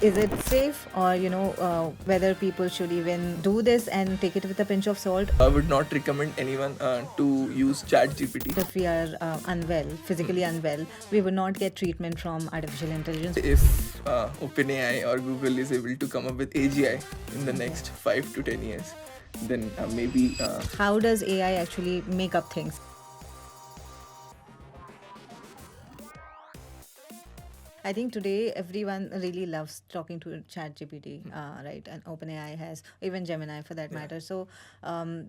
Is it safe, or whether people should even do this and take it with a pinch of salt? I would not recommend anyone to use ChatGPT. If we are unwell, physically unwell, we would not get treatment from artificial intelligence. If OpenAI or Google is able to come up with AGI in the next 5 to 10 years, then maybe. How does AI actually make up things? I think today everyone really loves talking to ChatGPT, right? And OpenAI has, even Gemini for that matter. So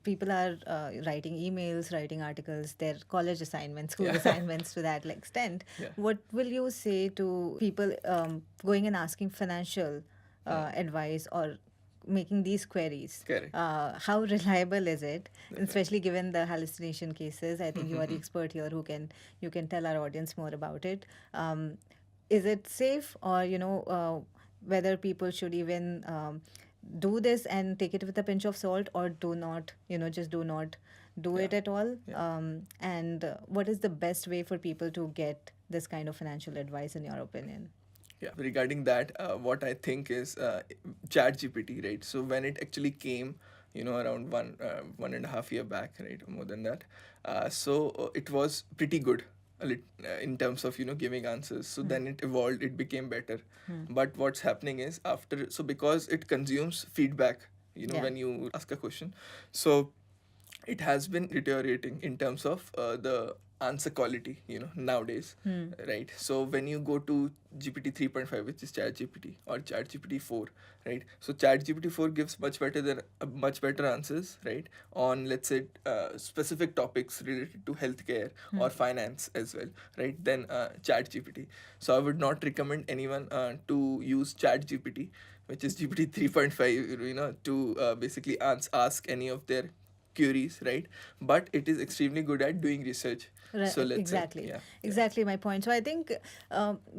people are writing emails, writing articles, their college assignments, school assignments to that extent. Yeah. What will you say to people going and asking financial advice or making these queries? Correct. How reliable is it? Especially given the hallucination cases, I think you are the expert here who you can tell our audience more about it. Is it safe, or whether people should even do this and take it with a pinch of salt, or do not, just do not do it at all? And what is the best way for people to get this kind of financial advice, in your opinion? Yeah, regarding that, what I think is ChatGPT, right? So when it actually came, around 1.5 year back, right, or more than that, it was pretty good in terms of giving answers. So then it evolved, it became better. But what's happening is after, so because it consumes feedback, Yeah. when you ask a question, so it has been deteriorating in terms of the answer quality, nowadays, right? So when you go to GPT 3.5, which is Chat GPT, or Chat GPT 4, right? So Chat GPT 4 gives much better answers, right, on, let's say, specific topics related to healthcare or finance as well, right, than Chat GPT. So I would not recommend anyone to use Chat GPT, which is GPT 3.5, to basically ask any of their queries, right? But it is extremely good at doing research. So let's Exactly. say, Exactly my point. So I think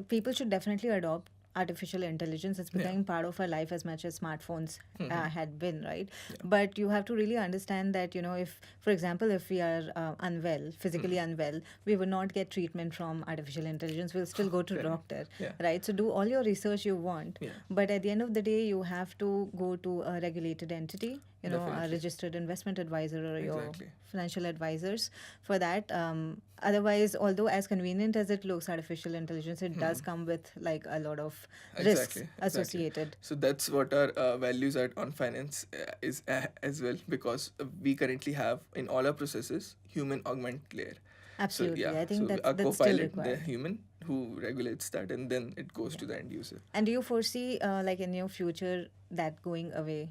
people should definitely adopt artificial intelligence. It's becoming part of our life as much as smartphones had been, right? But you have to really understand that, if, for example, if we are unwell, physically unwell, we will not get treatment from artificial intelligence. We'll still go to doctor, right? So do all your research you want, but at the end of the day, you have to go to a regulated entity, a Definitely. registered investment advisor, or your Exactly. financial advisors for that. Otherwise, although as convenient as it looks, artificial intelligence, it does come with like a lot of risks associated. So that's what our values at OnFinance is as well, because we currently have in all our processes human augment layer. Absolutely. So, I think so that's a still co-pilot, the required. human who regulates that, and then it goes to the end user. And do you foresee, like in your future, that going away,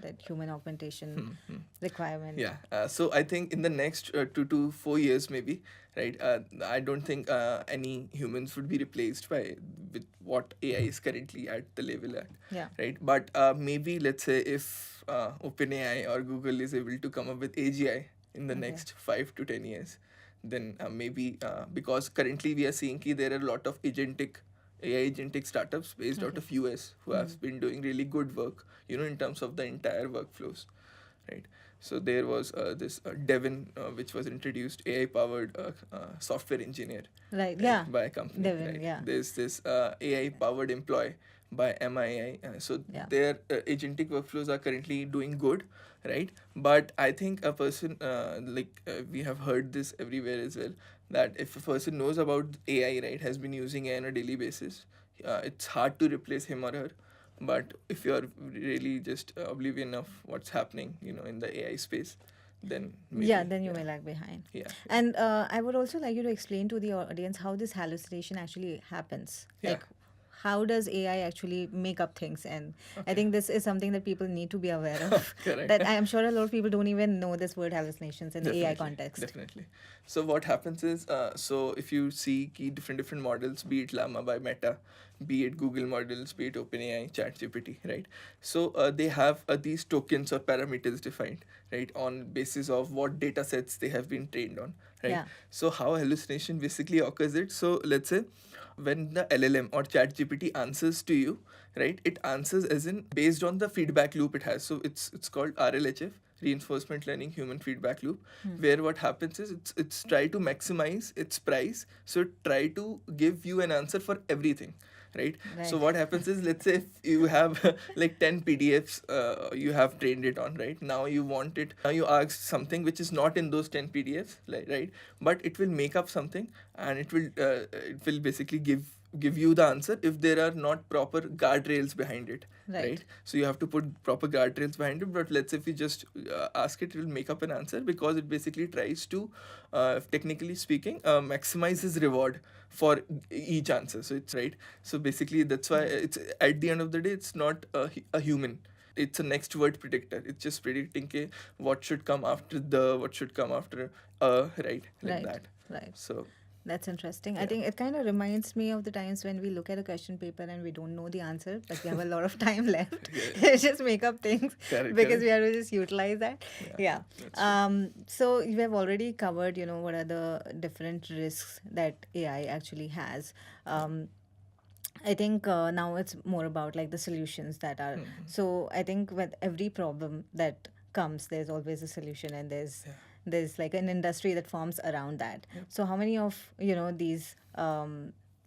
that human augmentation requirement? Yeah. So I think in the next 2 to 4 years, maybe, right? I don't think any humans would be replaced by with what AI is currently at the level at. Yeah. Right. But maybe, let's say, if OpenAI or Google is able to come up with AGI in the next 5 to 10 years, then maybe because currently we are seeing there are a lot of AI agentic startups based out of US who have been doing really good work, in terms of the entire workflows, right? So there was this Devin, which was introduced, AI powered software engineer, Right. Yeah. by a company. Devin, Right? yeah. There's this AI powered employee by MII. So Yeah. their agentic workflows are currently doing good, right? But I think a person, we have heard this everywhere as well, that if a person knows about AI, right, has been using AI on a daily basis, it's hard to replace him or her. But if you're really just oblivion of what's happening, in the AI space, then maybe, Yeah, then you may lag behind. Yeah. And I would also like you to explain to the audience how this hallucination actually happens. Yeah. Like, how does AI actually make up things? And I think this is something that people need to be aware of. Correct. That I am sure a lot of people don't even know this word hallucinations in AI Definitely, context. Definitely. So what happens is, so if you see different models, be it Llama by Meta, be it Google models, be it OpenAI, ChatGPT, right? So they have these tokens or parameters defined, right, on basis of what data sets they have been trained on, right? Yeah. So how hallucination basically occurs it. So let's say when the LLM or ChatGPT answers to you, right, it answers as in based on the feedback loop it has. So it's called RLHF, reinforcement learning human feedback loop, where what happens is it's try to maximize its price, so try to give you an answer for everything, right? So Right. what happens is, let's say if you have like 10 PDFs you have trained it on, right? Now you want it, now you ask something which is not in those 10 PDFs, like, right? But it will make up something, and it will basically give you the answer if there are not proper guardrails behind it, Right. right? So you have to put proper guardrails behind it. But let's say if you just ask it, it will make up an answer, because it basically tries to, technically speaking, maximizes reward for each answer. So it's right. So basically that's why Right. it's, at the end of the day, it's not a human, it's a next word predictor. It's just predicting what should come after what should come after right, like Right. that. Right. So That's interesting. I yeah. think it kind of reminds me of the times when we look at a question paper and we don't know the answer, but we have a lot of time left. Yeah. Just make up things Correct, because correct. we have to just utilize that. Yeah, Yeah. that's true. So you have already covered, what are the different risks that AI actually has. I think now it's more about like the solutions that are. So I think with every problem that comes, there's always a solution, and there's like an industry that forms around that. So how many of these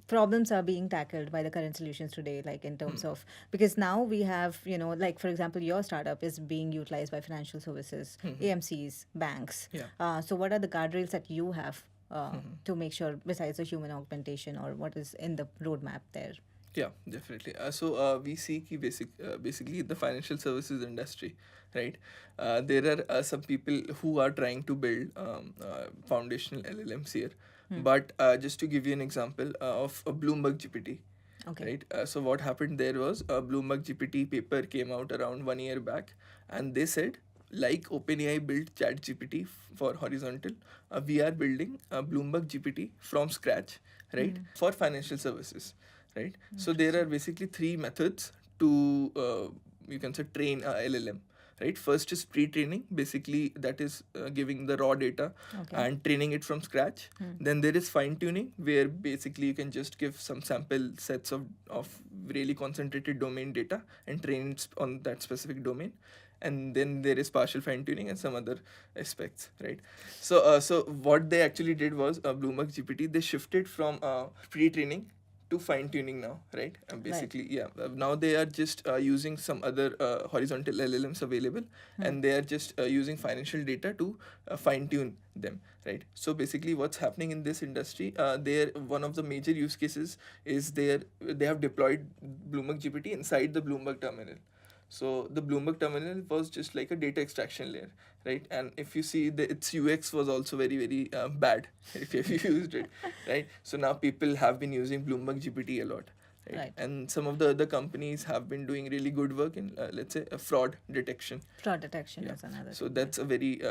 problems are being tackled by the current solutions today, like in terms of, because now we have like for example your startup is being utilized by financial services, AMCs, banks. Yeah. So what are the guardrails that you have to make sure, besides the human augmentation, or what is in the roadmap there? Yeah, definitely. We see basically the financial services industry, right? There are some people who are trying to build foundational LLMs here. But just to give you an example of a Bloomberg GPT, Okay. right? So what happened there was a Bloomberg GPT paper came out around 1 year back, and they said, like OpenAI built ChatGPT for horizontal, we are building a Bloomberg GPT from scratch, right, for financial services, right? So there are basically three methods to you can say train a LLM. Right, first is pre-training, basically that is giving the raw data Okay. and training it from scratch. Then there is fine-tuning, where basically you can just give some sample sets of really concentrated domain data and train it on that specific domain. And then there is partial fine-tuning and some other aspects, right? So what they actually did was, Bloomberg GPT, they shifted from pre-training to fine tuning now, right? Basically, yeah. Now they are just using some other horizontal LLMs available, and they are just using financial data to fine tune them, right? So basically, what's happening in this industry? There, one of the major use cases is they have deployed Bloomberg GPT inside the Bloomberg terminal. So the Bloomberg terminal was just like a data extraction layer, right? And if you see, its UX was also very, very bad if you used it, right? So now people have been using Bloomberg GPT a lot, right? Right. And some of the other companies have been doing really good work in, let's say, fraud detection. Fraud detection Yeah. is another So thing. that's a very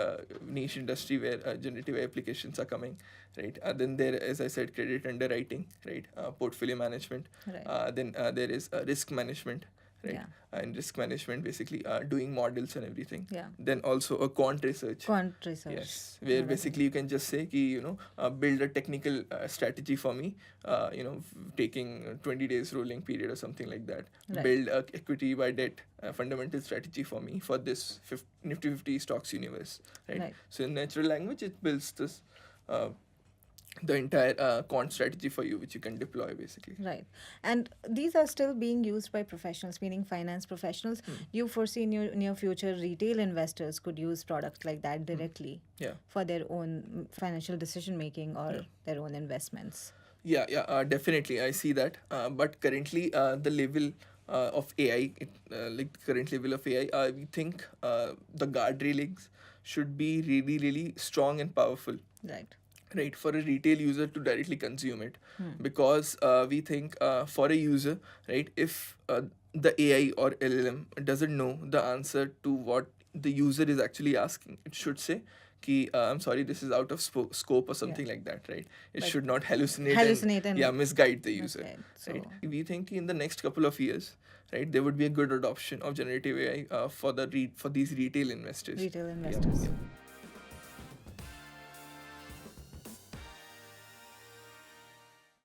niche industry where generative AI applications are coming, right? Then there, as I said, credit underwriting, right? Portfolio management. Right. Then there is risk management, right? Yeah. And risk management, basically doing models and everything. Yeah. Then also a quant research. Quant research. Yes, where Another basically you can just say, build a technical strategy for me, taking 20 days rolling period or something like that. Right. Build a equity by debt fundamental strategy for me for this Nifty 50 stocks universe, right? Right. So in natural language, it builds this. The entire quant strategy for you, which you can deploy basically. Right. And these are still being used by professionals, meaning finance professionals. You foresee in your near future retail investors could use products like that directly Yeah. for their own financial decision making or their own investments. Yeah, definitely. I see that. But currently, the level of AI, like the current level of AI, we think the guard railings should be really, really strong and powerful, Right. right, for a retail user to directly consume it. Because we think for a user, right, if the AI or LLM doesn't know the answer to what the user is actually asking, it should say, I'm sorry, this is out of scope or something like that, right? It Like should not hallucinate, hallucinate and and misguide the user, misguide. right? So- We think in the next couple of years, right, there would be a good adoption of generative AI for these retail investors. Retail Yeah, investors. yeah.